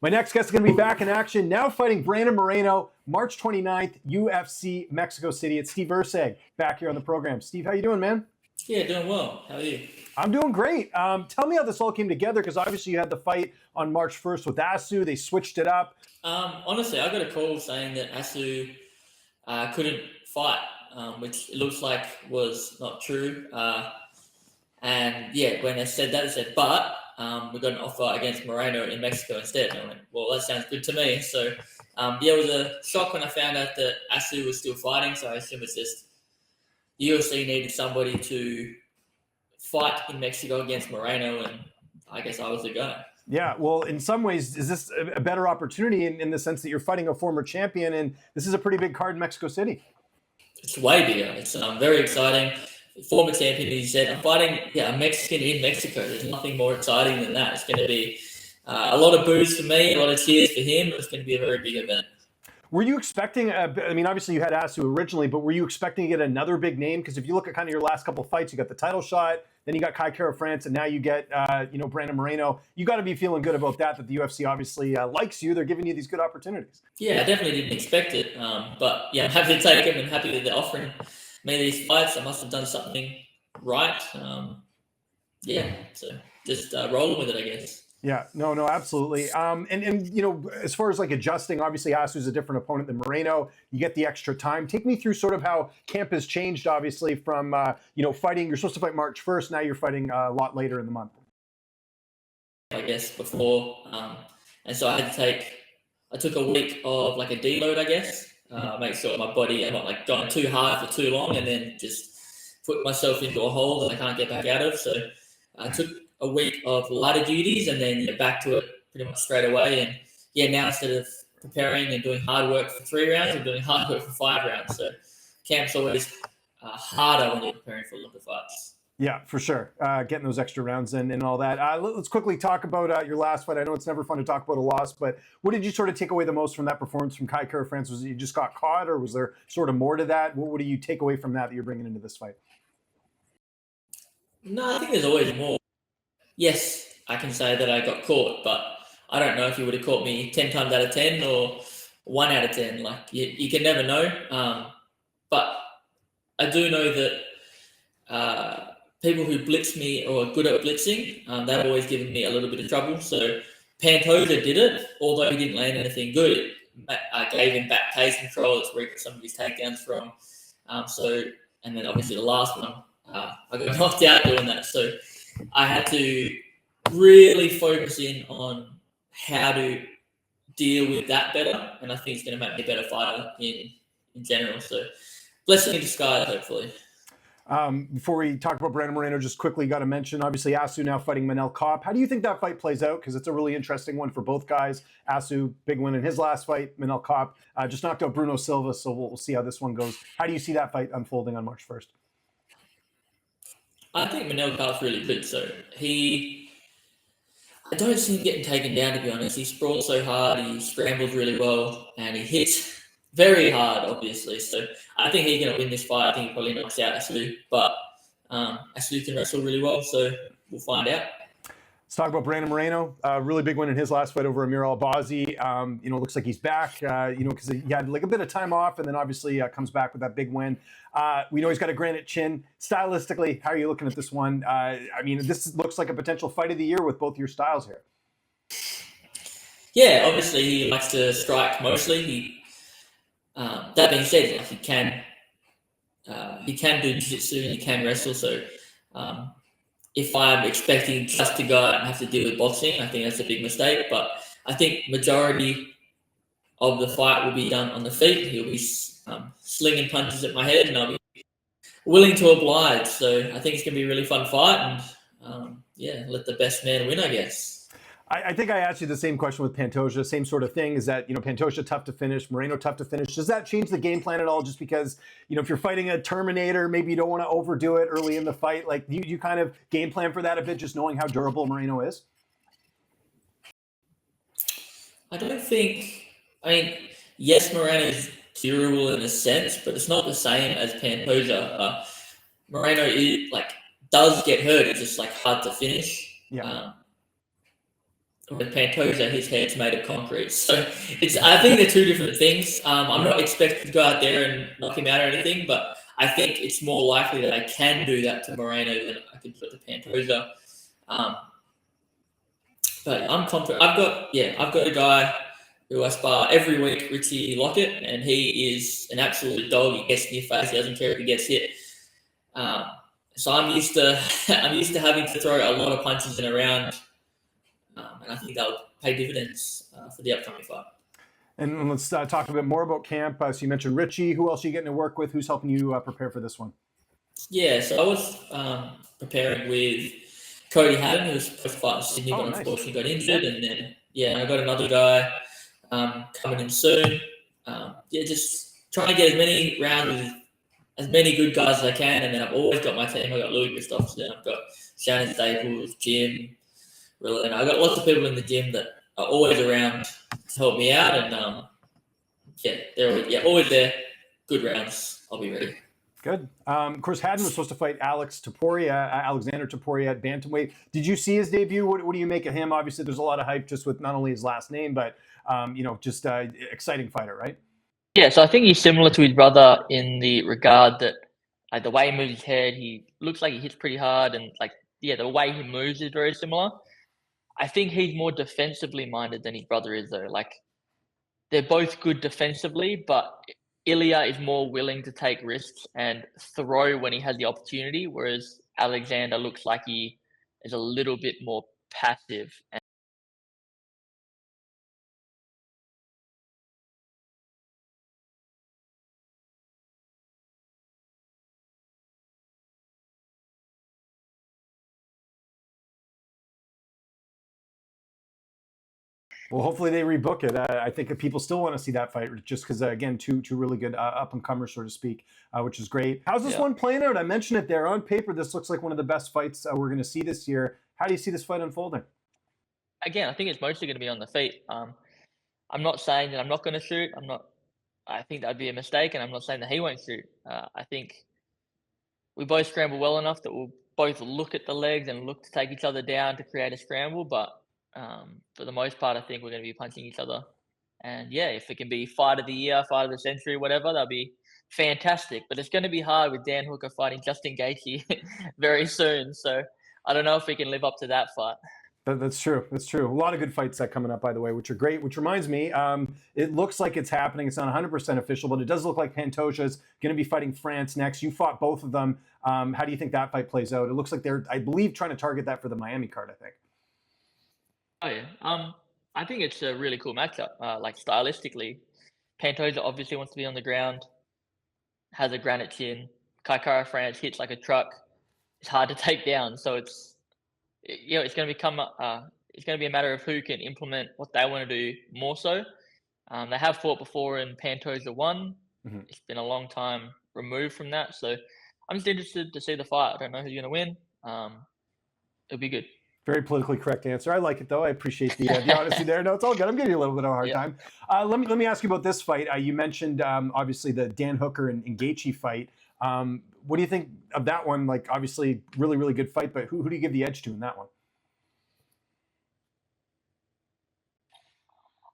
My next guest is going to be back in action, now fighting Brandon Moreno, March 29th, UFC Mexico City. It's Steve Erceg back here on the program. Steve, how you doing, man? Yeah, doing well. How are you? I'm doing great. Tell me how this all came together, because obviously you had the fight on March 1st with Asu. They switched it up. Honestly, I got a call saying that Asu couldn't fight, which it looks like was not true. And yeah, when they said that, they said, but we got an offer against Moreno in Mexico instead. And I went, well, that sounds good to me. So yeah, it was a shock when I found out that Asu was still fighting. So I assume it's just UFC needed somebody to fight in Mexico against Moreno, and I guess I was the guy. Yeah, well, in some ways, is this a better opportunity in the sense that you're fighting a former champion, and this is a pretty big card in Mexico City? It's way bigger. It's very exciting. Former champion, he said, I'm fighting a Mexican in Mexico. There's nothing more exciting than that. It's going to be a lot of boos for me, a lot of cheers for him. It's going to be a very big event. Were you expecting, I mean, obviously you had Asu originally, but were you expecting to get another big name? Because if you look at kind of your last couple of fights, you got the title shot, then you got Kai France, and now you get, Brandon Moreno. You got to be feeling good about that the UFC obviously likes you. They're giving you these good opportunities. Yeah, I definitely didn't expect it. But yeah, I'm happy to take them and happy that they're offering me these fights. I must have done something right. Yeah, so just rolling with it, I guess. Yeah, no, absolutely. And as far as like adjusting, obviously Asu's a different opponent than Moreno. You get the extra time. Take me through sort of how camp has changed, obviously, from fighting. You're supposed to fight March 1st. Now you're fighting a lot later in the month. I guess before, and so I took a week of like a deload, I guess. Make sure my body, I'm not like going too hard for too long, and then just put myself into a hole that I can't get back out of. So I took a week of lighter duties and then back to it pretty much straight away. And yeah, now instead of preparing and doing hard work for 3 rounds, I'm doing hard work for 5 rounds. So camp's always harder when you're preparing for longer fights. Yeah, for sure. Getting those extra rounds in and all that. Let's quickly talk about your last fight. I know it's never fun to talk about a loss, but what did you sort of take away the most from that performance from Kai France? Was it you just got caught, or was there sort of more to that? What do you take away from that you're bringing into this fight? No, I think there's always more. Yes, I can say that I got caught, but I don't know if you would have caught me 10 times out of 10 or 1 out of 10. Like, you can never know. But I do know that people who blitz me or are good at blitzing, they've always given me a little bit of trouble. So Pantjoa did it, although he didn't land anything good. I gave him back pace control. That's where he got some of his takedowns from. And then obviously the last one, I got knocked out doing that. So I had to really focus in on how to deal with that better, and I think it's going to make me a better fighter in general. So blessing in disguise, hopefully. Before we talk about Brandon Moreno, just quickly got to mention, obviously, Asu now fighting Manel Kape. How do you think that fight plays out? Because it's a really interesting one for both guys. Asu, big win in his last fight. Manel Kape just knocked out Bruno Silva, so we'll see how this one goes. How do you see that fight unfolding on March 1st? I think Manel Kape's really good. So I don't see him getting taken down, to be honest. He sprawls so hard, he scrambles really well, and he hits very hard, obviously. So I think he's going to win this fight. I think he probably knocks out Asu, but Asu can wrestle really well, so we'll find out. Let's talk about Brandon Moreno. Really big win in his last fight over Umar Albazi. Looks like he's back, because he had like a bit of time off, and then obviously comes back with that big win. We know he's got a granite chin. Stylistically, how are you looking at this one? This looks like a potential fight of the year with both your styles here. Yeah, obviously he likes to strike mostly. That being said, he can do jiu-jitsu and he can wrestle. So if I'm expecting just to go out and have to deal with boxing, I think that's a big mistake. But I think majority of the fight will be done on the feet. He'll be slinging punches at my head, and I'll be willing to oblige. So I think it's going to be a really fun fight, and let the best man win, I guess. I think I asked you the same question with Pantjoa, same sort of thing. Is that, Pantjoa tough to finish, Moreno tough to finish. Does that change the game plan at all? Just because, if you're fighting a Terminator, maybe you don't want to overdo it early in the fight. Like, you kind of game plan for that a bit, just knowing how durable Moreno is? I don't think, yes, Moreno is durable in a sense, but it's not the same as Pantjoa. Moreno does get hurt. It's just hard to finish. Yeah. with Pantjoa, his head's made of concrete. So I think they're two different things. I'm not expecting to go out there and knock him out or anything, but I think it's more likely that I can do that to Moreno than I can put to Pantjoa. But I'm confident. I've got a guy who I spar every week, Richie Lockett, and he is an absolute dog. He gets in your face. He doesn't care if he gets hit. So I'm used to having to throw a lot of punches in a round, and I think that'll pay dividends for the upcoming fight. And let's talk a bit more about camp. So you mentioned Richie. Who else are you getting to work with? Who's helping you prepare for this one? Yeah, so I was preparing with Cody Haddon, who was supposed to fight in Sydney, but unfortunately got injured. And then, I got another guy coming in soon. Just trying to get as many rounds with as many good guys as I can. And then I've always got my team. I've got Louis Gustafsson, I've got Shannon Staples, Jim, and I've got lots of people in the gym that are always around to help me out. And they're always there. Good rounds. I'll be ready. Good. Of course, Haddon was supposed to fight Alexandre Topuria at bantamweight. Did you see his debut? What do you make of him? Obviously, there's a lot of hype just with not only his last name, but just exciting fighter, right? Yeah, so I think he's similar to his brother in the regard that the way he moves his head, he looks like he hits pretty hard, and the way he moves is very similar. I think he's more defensively minded than his brother is, though. They're both good defensively, but Ilya is more willing to take risks and throw when he has the opportunity, whereas Alexander looks like he is a little bit more passive. Well, hopefully they rebook it. I think that people still want to see that fight just because, again, two really good up-and-comers, so to speak, which is great. How's this one playing out? I mentioned it there. On paper, this looks like one of the best fights we're going to see this year. How do you see this fight unfolding? Again, I think it's mostly going to be on the feet. I'm not saying that I'm not going to shoot. I think that'd be a mistake, and I'm not saying that he won't shoot. I think we both scramble well enough that we'll both look at the legs and look to take each other down to create a scramble, but for the most part, I think we're going to be punching each other. And if it can be fight of the year, fight of the century, whatever, that'll be fantastic. But it's going to be hard with Dan Hooker fighting Justin Gaethje very soon. So I don't know if we can live up to that fight. That's true. That's true. A lot of good fights coming up, by the way, which are great. Which reminds me, it looks like it's happening. It's not 100% official, but it does look like Pantjoa is going to be fighting France next. You fought both of them. How do you think that fight plays out? It looks like they're, I believe, trying to target that for the Miami card, I think. Oh, yeah. I think it's a really cool matchup. Stylistically, Pantjoa obviously wants to be on the ground, has a granite chin. Kaikara France hits like a truck. It's hard to take down, so it's going to become it's going to be a matter of who can implement what they want to do more so. They have fought before and Pantjoa won. Mm-hmm. It's been a long time removed from that, so I'm just interested to see the fight. I don't know who's going to win. It'll be good. Very politically correct answer. I like it though. I appreciate the honesty there. No, it's all good. I'm giving you a little bit of a hard time. Let me ask you about this fight. You mentioned obviously the Dan Hooker and Gaethje fight. What do you think of that one? Obviously, really, really good fight, but who do you give the edge to in that one?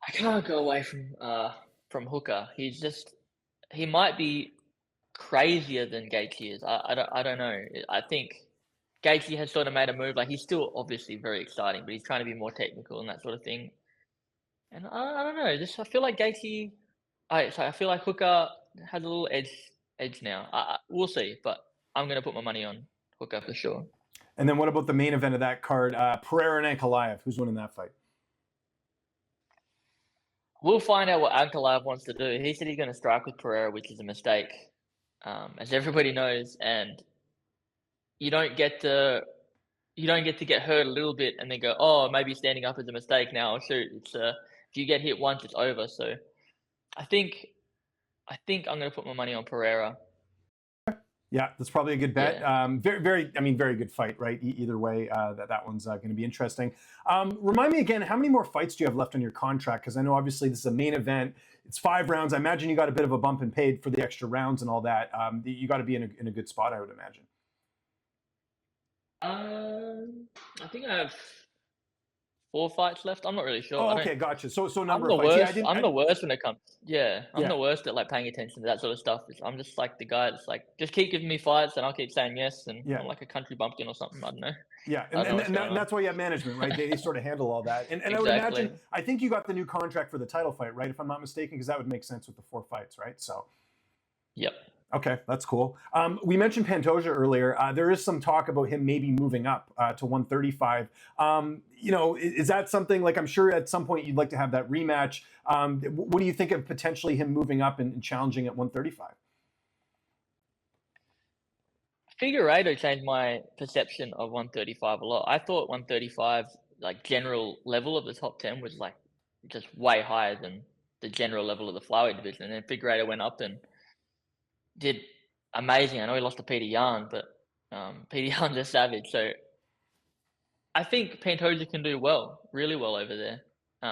I can't go away from Hooker. He might be crazier than Gaethje is. I don't know. I think Gaethje has sort of made a move. He's still obviously very exciting, but he's trying to be more technical and that sort of thing. And I don't know. I feel like Gaethje. I feel like Hooker has a little edge now. We'll see, but I'm going to put my money on Hooker for sure. And then what about the main event of that card? Pereira and Ankalaev. Who's winning that fight? We'll find out what Ankalaev wants to do. He said he's going to strike with Pereira, which is a mistake, as everybody knows. And you don't get to get hurt a little bit and then go, oh, maybe standing up is a mistake. Now I'll shoot. It's if you get hit once, it's over. So I think I'm going to put my money on Pereira. Yeah, that's probably a good bet. Yeah. Very good fight, right? Either way, that one's going to be interesting. Remind me again, how many more fights do you have left on your contract? Because I know obviously this is a main event. It's 5 rounds. I imagine you got a bit of a bump and paid for the extra rounds and all that. You got to be in a good spot, I would imagine. I think I have 4 fights left. I'm not really sure. Oh, I don't. okay, gotcha. So I'm number the of fights. Yeah, I worst. didn't. I'm the worst when it comes. Yeah, I'm Yeah. the worst at like paying attention to that sort of stuff. I'm just like the guy that's like, just keep giving me fights, and I'll keep saying yes, and Yeah. I'm like a country bumpkin or something. I don't know. Yeah, I don't know what's going on. that's why you have management, right? They sort of handle all that. And I would Exactly. imagine, I think you got the new contract for the title fight, right? If I'm not mistaken, because that would make sense with the 4 fights, right? So. Yep. Okay, that's cool. We mentioned Pantjoa earlier. There is some talk about him maybe moving up to 135. You know, is that something, like, I'm sure at some point you'd like to have that rematch. What do you think of potentially him moving up and challenging at 135? Figueiredo changed my perception of 135 a lot. I thought 135, like general level of the top 10, was like just way higher than the general level of the flyweight division. And then Figueiredo went up and did amazing. I know he lost to Peter Yan, but Peter Yan's a savage. So I think Pantjoa can do well, really well over there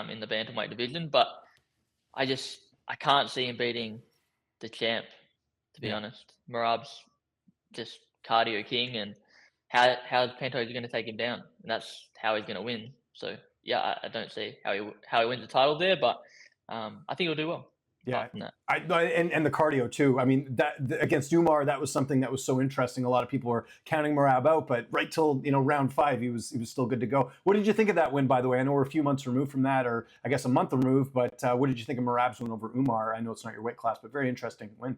in the bantamweight division. But I can't see him beating the champ, to be honest. Merab's just cardio king, and how's Pantjoa going to take him down? And that's how he's going to win. So yeah, I don't see how he wins the title there, but I think he'll do well. Yeah, and the cardio too. I mean, that against Umar, that was something that was so interesting. A lot of people were counting Merab out, but right till round 5, he was still good to go. What did you think of that win, by the way? I know we're a few months removed from that, or I guess a month removed. But what did you think of Merab's win over Umar? I know it's not your weight class, but very interesting win.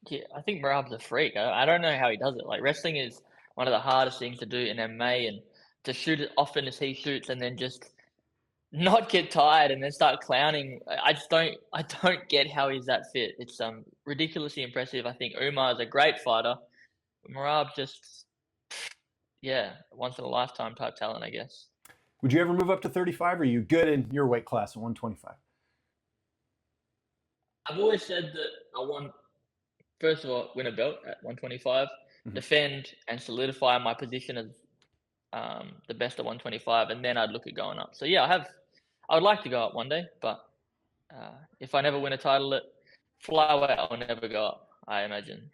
Yeah, I think Merab's a freak. I don't know how he does it. Like, wrestling is one of the hardest things to do in MMA, and to shoot as often as he shoots, and then just not get tired and then start clowning. I don't get how he's that fit. It's ridiculously impressive. I think Umar is a great fighter. Merab just, yeah, once in a lifetime type talent, I guess. Would you ever move up to 35? Or are you good in your weight class at 125? I've always said that I want, first of all, win a belt at 125, defend and solidify my position as the best at 125, and then I'd look at going up. So yeah, I would like to go up one day, but if I never win a title at flyweight, I'll never go up, I imagine.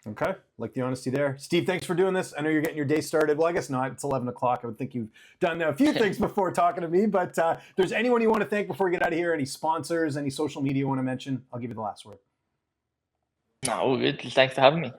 Okay, like the honesty there. Steve, thanks for doing this. I know you're getting your day started. Well, I guess not. It's 11 o'clock. I would think you've done a few things before talking to me, but if there's anyone you want to thank before we get out of here, any sponsors, any social media you want to mention, I'll give you the last word. No, all good. Thanks for having me.